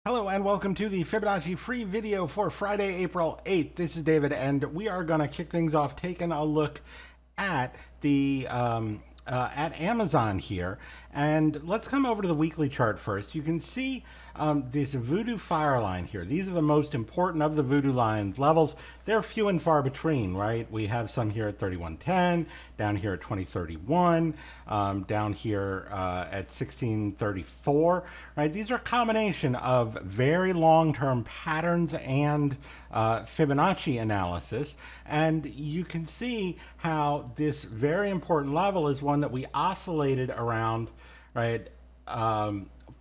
Hello and welcome to the Fibonacci free video for Friday, April 8th. This is David and we are going to kick things off taking a look at the at Amazon here. And let's come over to the weekly chart first. You can see this Voodoo fire line here. These are the most important of the Voodoo Lines levels. They're few and far between, right? We have some here at 3110, down here at 2031, down here at 1634, right? These are a combination of very long-term patterns and Fibonacci analysis. And you can see how this very important level is one that we oscillated around, right?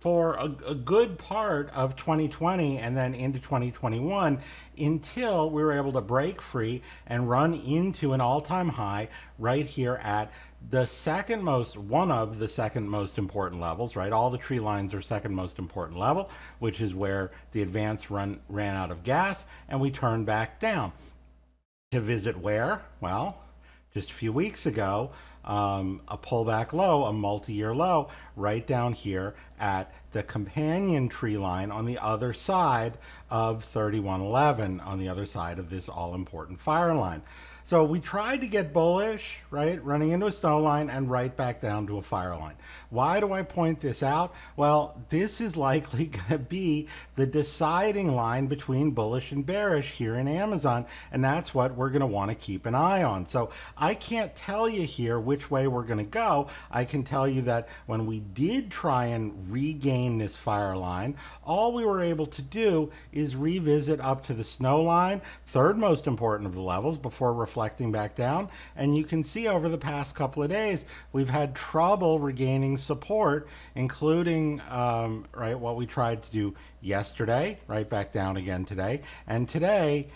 For a good part of 2020 and then into 2021 until we were able to break free and run into an all-time high right here at the one of the second most important levels, right? All the tree lines are second most important level, which is where the advance ran out of gas and we turned back down. To visit where? Well, just a few weeks ago, a pullback low, a multi-year low, right down here at the companion tree line on the other side of 3111, on the other side of this all-important fire line. So we tried to get bullish, right, running into a snow line and right back down to a fire line. Why do I point this out? Well, this is likely going to be the deciding line between bullish and bearish here in Amazon, and that's what we're going to want to keep an eye on. So I can't tell you here which way we're going to go. I can tell you that when we did try and regain this fire line, all we were able to do is revisit up to the snow line, third most important of the levels, before reflecting back down. And you can see over the past couple of days we've had trouble regaining support, including right, what we tried to do yesterday, right back down again today, and today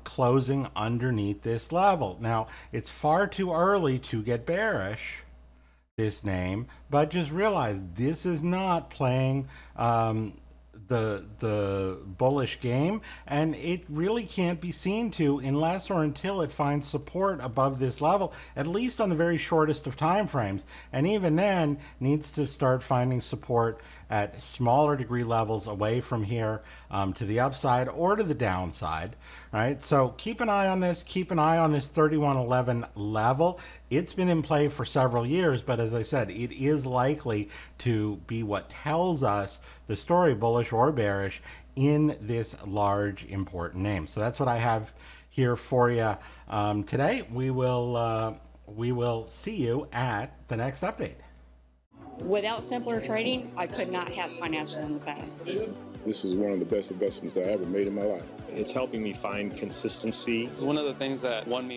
closing underneath this level. Now it's far too early to get bearish this name, but just realize this is not playing the bullish game, and it really can't be seen to unless or until it finds support above this level, at least on the very shortest of time frames, and even then needs to start finding support at smaller degree levels away from here to the upside or to the downside, right? So keep an eye on this, keep an eye on this 3111 level. It's been in play for several years, but as I said, it is likely to be what tells us the story, bullish or bearish, in this large important name. So that's what I have here for you today. We will see you at the next update. Without simpler trading, I could not have financial independence. This is one of the best investments that I ever made in my life. It's helping me find consistency. It's one of the things that won me